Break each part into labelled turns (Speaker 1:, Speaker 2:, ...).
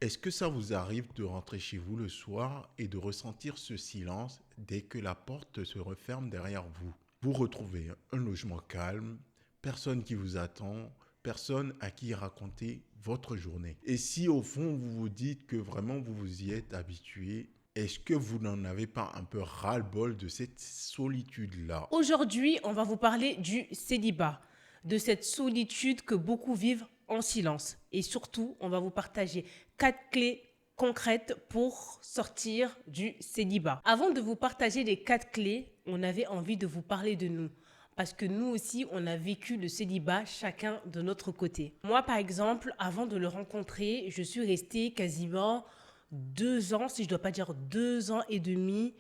Speaker 1: Est-ce que ça vous arrive de rentrer chez vous le soir et de ressentir ce silence dès que la porte se referme derrière vous? Vous retrouvez un logement calme, personne qui vous attend, personne à qui raconter votre journée. Et si au fond vous vous dites que vraiment vous vous y êtes habitué, est-ce que vous n'en avez pas un peu ras-le-bol de cette solitude-là?
Speaker 2: Aujourd'hui, on va vous parler du célibat, de cette solitude que beaucoup vivent en silence. Et surtout, on va vous partager 4 clés concrètes pour sortir du célibat. Avant de vous partager les 4 clés, on avait envie de vous parler de nous. Parce que nous aussi, on a vécu le célibat chacun de notre côté. Moi, par exemple, avant de le rencontrer, je suis restée quasiment 2 ans, si je ne dois pas dire 2 ans et demi,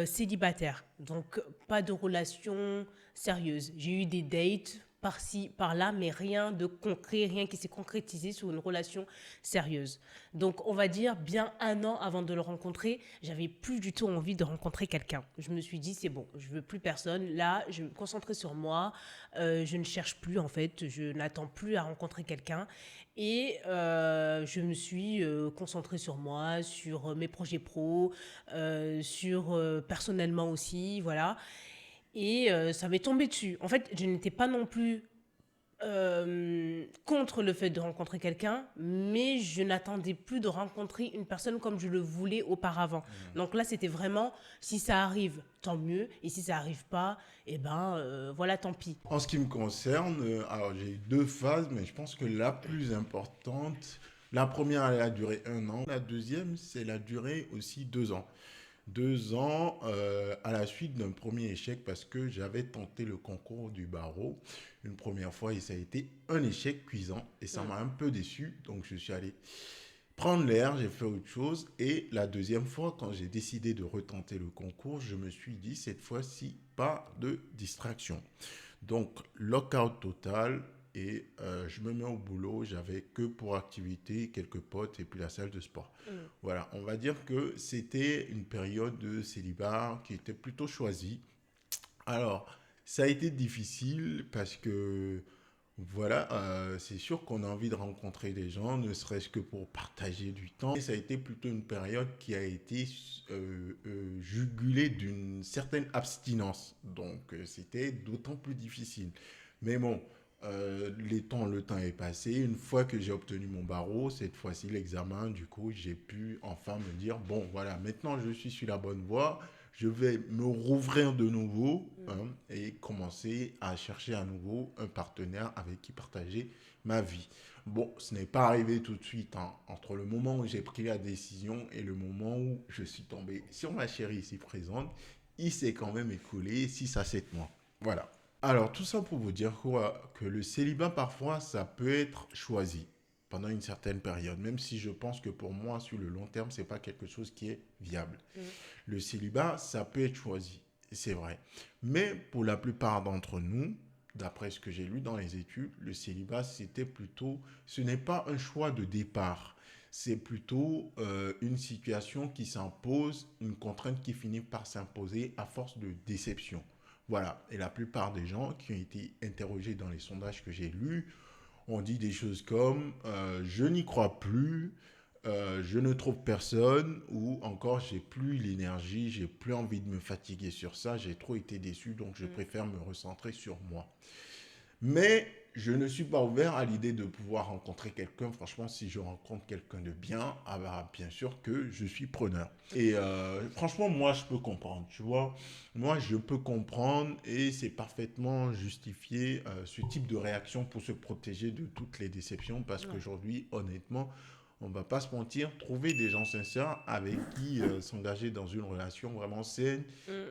Speaker 2: célibataire. Donc, pas de relation sérieuse. J'ai eu des dates par-ci, par-là, mais rien de concret, rien qui s'est concrétisé sur une relation sérieuse. Donc, on va dire bien 1 an avant de le rencontrer, j'avais plus du tout envie de rencontrer quelqu'un. Je me suis dit, c'est bon, je veux plus personne. Là, je vais me concentrer sur moi. Je ne cherche plus, en fait. Je n'attends plus à rencontrer quelqu'un. Et je me suis concentrée sur moi, sur mes projets pro, sur personnellement aussi, voilà. Et ça m'est tombé dessus. En fait, je n'étais pas non plus contre le fait de rencontrer quelqu'un, mais je n'attendais plus de rencontrer une personne comme je le voulais auparavant. Donc là, c'était vraiment, si ça arrive, tant mieux, et si ça arrive pas, eh ben, voilà, tant pis.
Speaker 1: En ce qui me concerne, alors j'ai eu deux phases, mais je pense que la plus importante, la première, elle a duré 1 an. La deuxième, c'est la durée aussi 2 ans. 2 ans à la suite d'un premier échec parce que j'avais tenté le concours du barreau une première fois et ça a été un échec cuisant et ça m'a un peu déçu. Donc je suis allé prendre l'air, j'ai fait autre chose. Et la deuxième fois, quand j'ai décidé de retenter le concours, je me suis dit cette fois-ci, pas de distraction. Donc, lockout total et je me mets au boulot. J'avais que pour activité quelques potes et puis la salle de sport. Voilà, on va dire que c'était une période de célibat qui était plutôt choisie. Alors, ça a été difficile parce que voilà, c'est sûr qu'on a envie de rencontrer des gens, ne serait-ce que pour partager du temps. Et ça a été plutôt une période qui a été jugulée d'une certaine abstinence. Donc, c'était d'autant plus difficile. Mais bon, le temps est passé. Une fois que j'ai obtenu mon barreau, cette fois-ci l'examen, du coup, j'ai pu enfin me dire, bon, voilà, maintenant je suis sur la bonne voie. Je vais me rouvrir de nouveau hein, et commencer à chercher à nouveau un partenaire avec qui partager ma vie. Bon, ce n'est pas arrivé tout de suite. Hein. Entre le moment où j'ai pris la décision et le moment où je suis tombé sur ma chérie ici présente, il s'est quand même écoulé 6 à 7 mois. Voilà. Alors, tout ça pour vous dire quoi, que le célibat, parfois, ça peut être choisi pendant une certaine période, même si je pense que pour moi, sur le long terme, ce n'est pas quelque chose qui est viable. Le célibat, ça peut être choisi, c'est vrai. Mais pour la plupart d'entre nous, d'après ce que j'ai lu dans les études, le célibat, c'était plutôt, ce n'est pas un choix de départ, c'est plutôt une situation qui s'impose, une contrainte qui finit par s'imposer à force de déception. Voilà, et la plupart des gens qui ont été interrogés dans les sondages que j'ai lus ont dit des choses comme je n'y crois plus, je ne trouve personne ou encore j'ai plus l'énergie, j'ai plus envie de me fatiguer sur ça, j'ai trop été déçu donc je préfère me recentrer sur moi. Mais je ne suis pas ouvert à l'idée de pouvoir rencontrer quelqu'un. Franchement, si je rencontre quelqu'un de bien, ah bah, bien sûr que je suis preneur. Et franchement, moi, je peux comprendre, tu vois. Moi, je peux comprendre et c'est parfaitement justifié ce type de réaction pour se protéger de toutes les déceptions parce
Speaker 2: Ouais.
Speaker 1: qu'aujourd'hui, honnêtement, on ne va pas se mentir, trouver des gens sincères avec qui s'engager dans une relation vraiment saine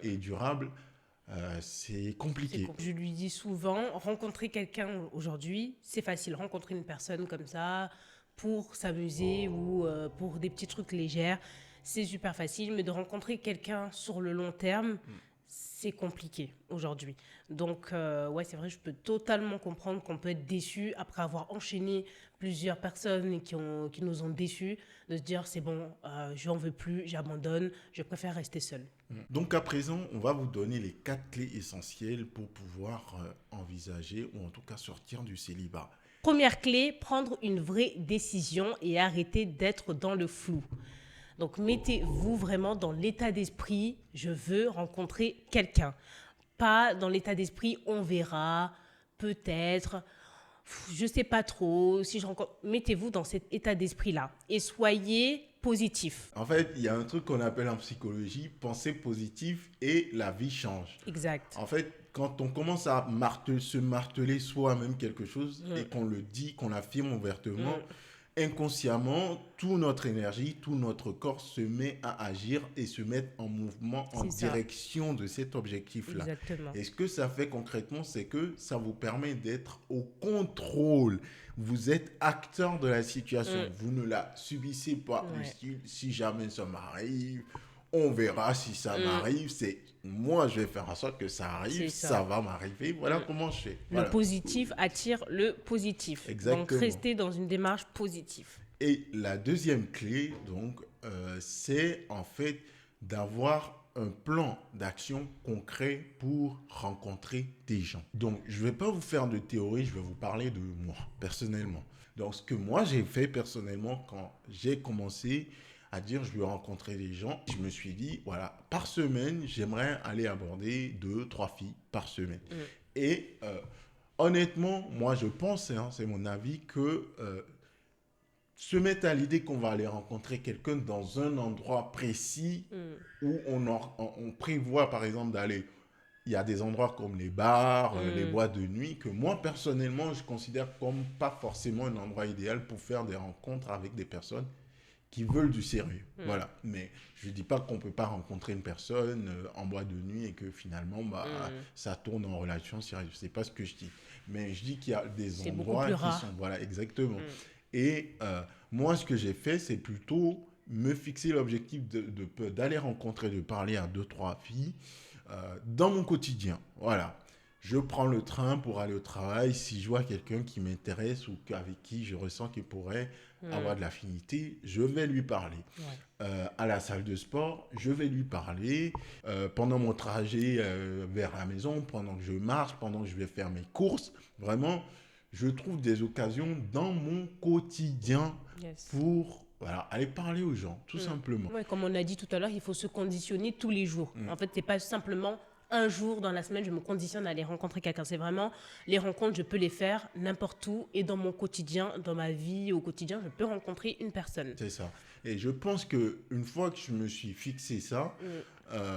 Speaker 1: et durable, c'est compliqué.
Speaker 2: Je lui dis souvent, rencontrer quelqu'un aujourd'hui, c'est facile. Rencontrer une personne comme ça pour s'amuser ou pour des petits trucs légers, c'est super facile. Mais de rencontrer quelqu'un sur le long terme, c'est compliqué aujourd'hui. Donc, ouais, c'est vrai, je peux totalement comprendre qu'on peut être déçu après avoir enchaîné plusieurs personnes qui nous ont déçus, de se dire, c'est bon, je n'en veux plus, j'abandonne, je préfère rester seul.
Speaker 1: Donc à présent, on va vous donner les 4 clés essentielles pour pouvoir envisager ou en tout cas sortir du célibat.
Speaker 2: Première clé, prendre une vraie décision et arrêter d'être dans le flou. Donc, mettez-vous vraiment dans l'état d'esprit, je veux rencontrer quelqu'un. Pas dans l'état d'esprit, on verra, peut-être, je sais pas trop, si je rencontre... Mettez-vous dans cet état d'esprit-là et soyez positif.
Speaker 1: En fait, il y a un truc qu'on appelle en psychologie, penser positif et la vie change.
Speaker 2: Exact.
Speaker 1: En fait, quand on commence à se marteler soi-même quelque chose et qu'on le dit, qu'on l'affirme ouvertement, inconsciemment, toute notre énergie, tout notre corps se met à agir et se met en mouvement en
Speaker 2: C'est ça.
Speaker 1: direction de cet objectif-là.
Speaker 2: Exactement.
Speaker 1: Et ce que ça fait concrètement, c'est que ça vous permet d'être au contrôle. Vous êtes acteur de la situation. Vous ne la subissez pas.
Speaker 2: Ouais.
Speaker 1: Si jamais ça m'arrive, on verra si ça m'arrive. C'est moi, je vais faire en sorte que ça arrive.
Speaker 2: C'est ça.
Speaker 1: Ça va m'arriver. Voilà comment je fais. Voilà.
Speaker 2: Le positif attire le positif.
Speaker 1: Exactement.
Speaker 2: Donc, restez dans une démarche positive.
Speaker 1: Et la deuxième clé, donc, c'est en fait d'avoir un plan d'action concret pour rencontrer des gens. Donc, je ne vais pas vous faire de théorie, je vais vous parler de moi, personnellement. Donc, ce que moi, j'ai fait personnellement quand j'ai commencé à dire je veux rencontrer des gens, je me suis dit, voilà, par semaine, j'aimerais aller aborder 2-3 filles par semaine. Et honnêtement, moi, je pense, c'est mon avis, que se mettre à l'idée qu'on va aller rencontrer quelqu'un dans un endroit précis où on prévoit, par exemple, d'aller... Il y a des endroits comme les bars, les boîtes de nuit, que moi, personnellement, je considère comme pas forcément un endroit idéal pour faire des rencontres avec des personnes qui veulent du sérieux. Voilà. Mais je ne dis pas qu'on ne peut pas rencontrer une personne en boîte de nuit et que finalement, ça tourne en relation sérieuse. Ce n'est pas ce que je dis. Mais je dis qu'il y a des endroits qui sont... Voilà, exactement. Et moi, ce que j'ai fait, c'est plutôt me fixer l'objectif d'aller rencontrer, de parler à 2-3 filles dans mon quotidien. Voilà. Je prends le train pour aller au travail. Si je vois quelqu'un qui m'intéresse ou avec qui je ressens qu'il pourrait avoir de l'affinité, je vais lui parler. À la salle de sport, je vais lui parler. Pendant mon trajet vers la maison, pendant que je marche, pendant que je vais faire mes courses, vraiment, je trouve des occasions dans mon quotidien pour aller parler aux gens, tout simplement.
Speaker 2: Ouais, comme on a dit tout à l'heure, il faut se conditionner tous les jours. En fait, c'est pas simplement un jour dans la semaine, je me conditionne à aller rencontrer quelqu'un. C'est vraiment les rencontres, je peux les faire n'importe où et dans mon quotidien, dans ma vie au quotidien, je peux rencontrer une personne.
Speaker 1: C'est ça. Et je pense qu'une fois que je me suis fixé ça,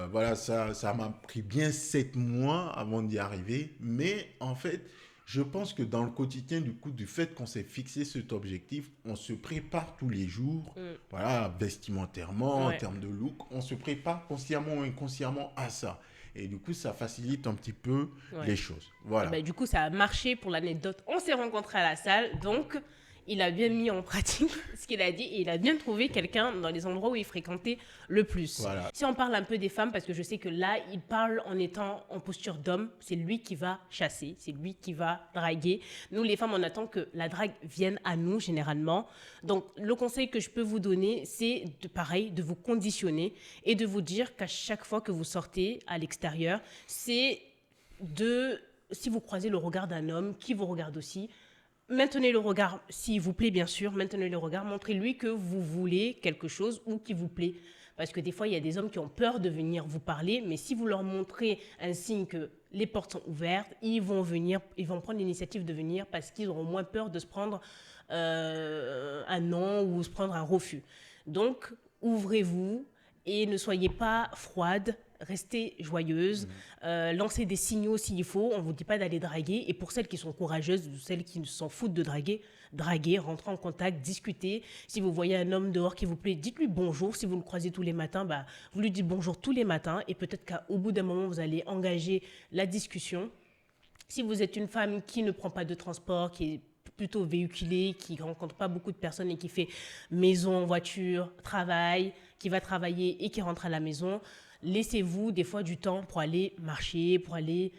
Speaker 1: voilà, ça m'a pris bien 7 mois avant d'y arriver. Mais en fait, je pense que dans le quotidien, du fait qu'on s'est fixé cet objectif, on se prépare tous les jours, voilà, vestimentairement, en termes de look, on se prépare consciemment ou inconsciemment à ça. Et du coup, ça facilite un petit peu les choses. Voilà.
Speaker 2: Du coup, ça a marché pour l'anecdote. On s'est rencontrés à la salle, donc il a bien mis en pratique ce qu'il a dit et il a bien trouvé quelqu'un dans les endroits où il fréquentait le plus.
Speaker 1: Voilà.
Speaker 2: Si on parle un peu des femmes, parce que je sais que là, il parle en étant en posture d'homme, c'est lui qui va chasser, c'est lui qui va draguer. Nous, les femmes, on attend que la drague vienne à nous, généralement. Donc, le conseil que je peux vous donner, c'est de vous conditionner et de vous dire qu'à chaque fois que vous sortez à l'extérieur, c'est si vous croisez le regard d'un homme qui vous regarde aussi, maintenez le regard, s'il vous plaît, bien sûr, maintenez le regard, montrez-lui que vous voulez quelque chose ou qu'il vous plaît. Parce que des fois, il y a des hommes qui ont peur de venir vous parler, mais si vous leur montrez un signe que les portes sont ouvertes, ils vont prendre l'initiative de venir parce qu'ils auront moins peur de se prendre un non ou se prendre un refus. Donc, ouvrez-vous et ne soyez pas froide. Restez joyeuse, lancez des signaux s'il faut. On ne vous dit pas d'aller draguer. Et pour celles qui sont courageuses ou celles qui s'en foutent de draguer, rentrez en contact, discutez. Si vous voyez un homme dehors qui vous plaît, dites-lui bonjour. Si vous le croisez tous les matins, vous lui dites bonjour tous les matins. Et peut-être qu'au bout d'un moment, vous allez engager la discussion. Si vous êtes une femme qui ne prend pas de transport, qui est plutôt véhiculée, qui ne rencontre pas beaucoup de personnes et qui fait maison, voiture, travail, qui va travailler et qui rentre à la maison, laissez-vous des fois du temps pour aller marcher, pour aller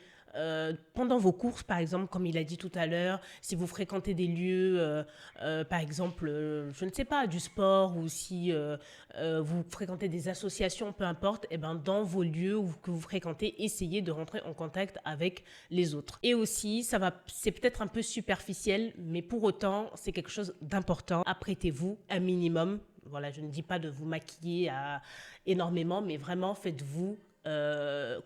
Speaker 2: pendant vos courses, par exemple, comme il a dit tout à l'heure, si vous fréquentez des lieux, par exemple, je ne sais pas, du sport, ou si vous fréquentez des associations, peu importe, et ben, dans vos lieux que vous fréquentez, essayez de rentrer en contact avec les autres. Et aussi, c'est peut-être un peu superficiel, mais pour autant, c'est quelque chose d'important. Apprêtez-vous un minimum. Voilà, je ne dis pas de vous maquiller énormément, mais vraiment, faites-vous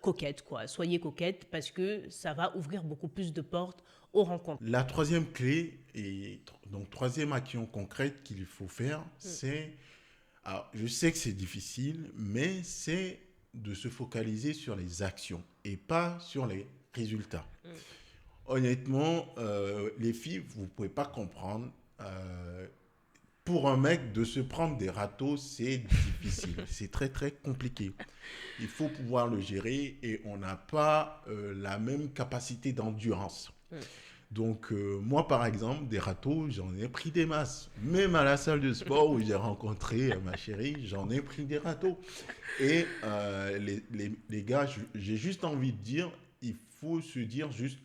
Speaker 2: coquette, quoi. Soyez coquette parce que ça va ouvrir beaucoup plus de portes aux rencontres.
Speaker 1: La troisième clé, et donc troisième action concrète qu'il faut faire, c'est, alors je sais que c'est difficile, mais c'est de se focaliser sur les actions et pas sur les résultats. Honnêtement, les filles, vous ne pouvez pas comprendre. Pour un mec, de se prendre des râteaux, c'est difficile. C'est très, très compliqué. Il faut pouvoir le gérer et on n'a pas la même capacité d'endurance. Donc, moi, par exemple, des râteaux, j'en ai pris des masses. Même à la salle de sport où j'ai rencontré ma chérie, j'en ai pris des râteaux. Et les gars, j'ai juste envie de dire, il faut se dire juste,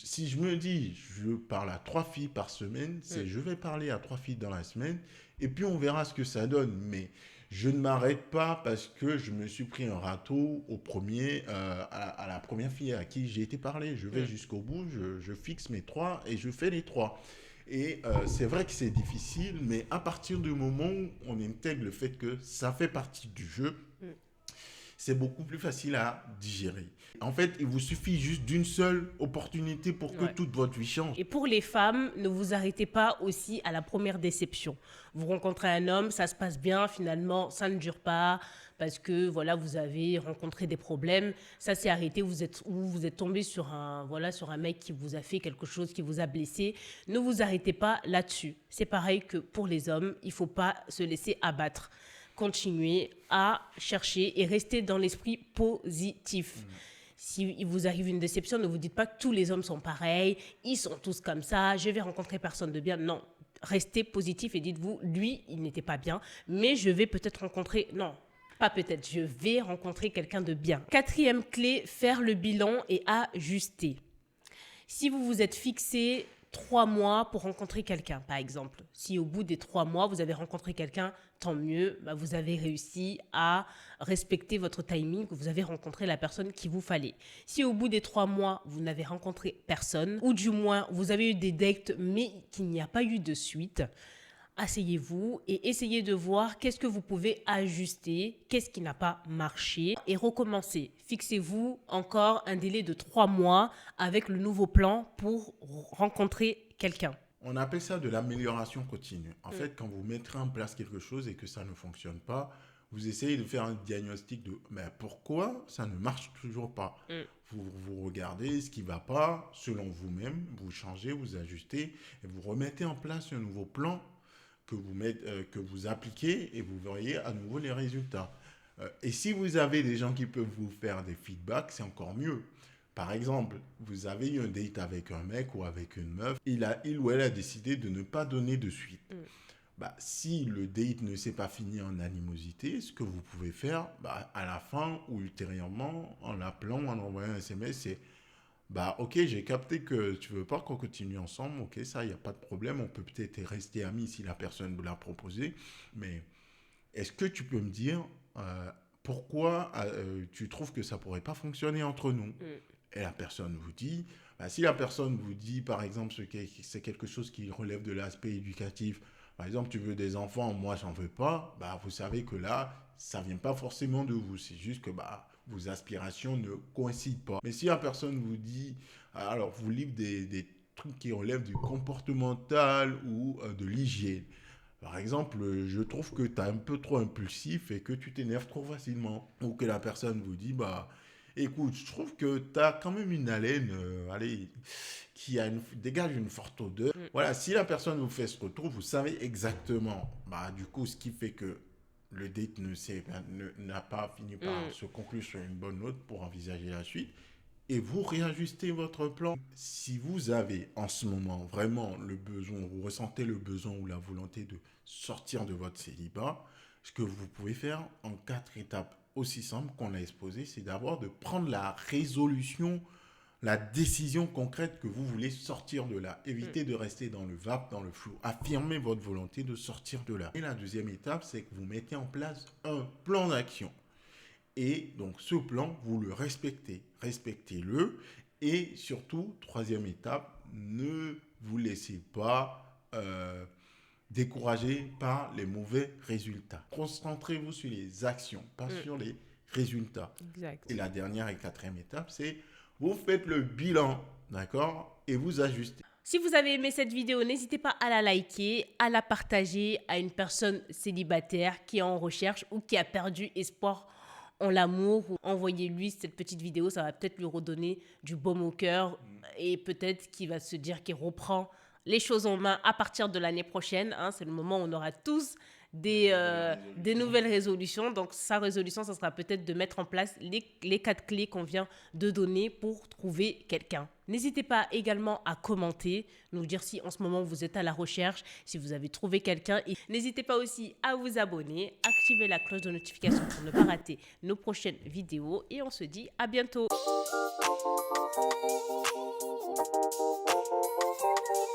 Speaker 1: si je me dis, je parle à 3 filles par semaine, c'est je vais parler à 3 filles dans la semaine, et puis on verra ce que ça donne. Mais je ne m'arrête pas parce que je me suis pris un râteau à la première fille à qui j'ai été parler. Je vais jusqu'au bout, je fixe mes 3 et je fais les 3. Et c'est vrai que c'est difficile, mais à partir du moment où on intègre le fait que ça fait partie du jeu, c'est beaucoup plus facile à digérer. En fait, il vous suffit juste d'une seule opportunité pour que toute votre vie change.
Speaker 2: Et pour les femmes, ne vous arrêtez pas aussi à la première déception. Vous rencontrez un homme, ça se passe bien, finalement, ça ne dure pas parce que voilà, vous avez rencontré des problèmes, ça s'est arrêté, vous êtes tombé sur un mec qui vous a fait quelque chose, qui vous a blessé. Ne vous arrêtez pas là-dessus. C'est pareil que pour les hommes, il ne faut pas se laisser abattre. Continuez à chercher et rester dans l'esprit positif. Si il vous arrive une déception, ne vous dites pas que tous les hommes sont pareils, ils sont tous comme ça, je vais rencontrer personne de bien. Non, restez positif et dites-vous, lui, il n'était pas bien, mais je vais peut-être rencontrer... Non, pas peut-être, je vais rencontrer quelqu'un de bien. Quatrième clé, faire le bilan et ajuster. Si vous vous êtes fixé 3 mois pour rencontrer quelqu'un, par exemple, si au bout des 3 mois, vous avez rencontré quelqu'un, tant mieux, vous avez réussi à respecter votre timing, vous avez rencontré la personne qu'il vous fallait. Si au bout des 3 mois, vous n'avez rencontré personne, ou du moins, vous avez eu des dates, mais qu'il n'y a pas eu de suite, asseyez-vous et essayez de voir qu'est-ce que vous pouvez ajuster, qu'est-ce qui n'a pas marché et recommencer. Fixez-vous encore un délai de 3 mois avec le nouveau plan pour rencontrer quelqu'un.
Speaker 1: On appelle ça de l'amélioration continue. En fait, quand vous mettrez en place quelque chose et que ça ne fonctionne pas, vous essayez de faire un diagnostic de pourquoi ça ne marche toujours pas. Vous regardez ce qui ne va pas selon vous-même, vous changez, vous ajustez et vous remettez en place un nouveau plan que vous appliquez et vous verriez à nouveau les résultats. Et si vous avez des gens qui peuvent vous faire des feedbacks, c'est encore mieux. Par exemple, vous avez eu un date avec un mec ou avec une meuf, il ou elle a décidé de ne pas donner de suite. Si le date ne s'est pas fini en animosité, ce que vous pouvez faire à la fin ou ultérieurement, en l'appelant ou en envoyant un SMS, c'est ok, j'ai capté que tu veux pas qu'on continue ensemble, ok, ça, il n'y a pas de problème, on peut peut-être rester amis si la personne vous l'a proposé, mais est-ce que tu peux me dire pourquoi tu trouves que ça pourrait pas fonctionner entre nous? Et la personne vous dit, si la personne vous dit, par exemple, c'est quelque chose qui relève de l'aspect éducatif, par exemple, tu veux des enfants, moi, j'en veux pas, vous savez que là, ça vient pas forcément de vous, c'est juste que vos aspirations ne coïncident pas. Mais si la personne vous dit, alors vous livre des trucs qui relèvent du comportemental ou de l'hygiène. Par exemple, je trouve que tu es un peu trop impulsif et que tu t'énerves trop facilement. Ou que la personne vous dit, écoute, je trouve que tu as quand même une haleine, qui dégage une forte odeur. Voilà, si la personne vous fait ce retour, vous savez exactement, du coup, ce qui fait que le date n'a pas fini par se conclure sur une bonne note pour envisager la suite. Et vous réajustez votre plan. Si vous avez en ce moment vraiment le besoin, vous ressentez le besoin ou la volonté de sortir de votre célibat, ce que vous pouvez faire en 4 étapes aussi simples qu'on a exposées, c'est d'abord de prendre la résolution la décision concrète que vous voulez sortir de là. Évitez de rester dans le vape, dans le flou. Affirmez votre volonté de sortir de là. Et la deuxième étape, c'est que vous mettez en place un plan d'action. Et donc, ce plan, vous le respectez. Respectez-le. Et surtout, troisième étape, ne vous laissez pas décourager par les mauvais résultats. Concentrez-vous sur les actions, pas sur les résultats.
Speaker 2: Exact.
Speaker 1: Et la dernière et quatrième étape, c'est vous faites le bilan, d'accord, et vous ajustez.
Speaker 2: Si vous avez aimé cette vidéo, n'hésitez pas à la liker, à la partager à une personne célibataire qui est en recherche ou qui a perdu espoir en l'amour. Envoyez-lui cette petite vidéo, ça va peut-être lui redonner du baume au cœur et peut-être qu'il va se dire qu'il reprend les choses en main à partir de l'année prochaine. C'est le moment où on aura tous des nouvelles résolutions. Donc, sa résolution, ça sera peut-être de mettre en place les 4 clés qu'on vient de donner pour trouver quelqu'un. N'hésitez pas également à commenter, nous dire si en ce moment vous êtes à la recherche, si vous avez trouvé quelqu'un. Et n'hésitez pas aussi à vous abonner, activer la cloche de notification pour ne pas rater nos prochaines vidéos. Et on se dit à bientôt.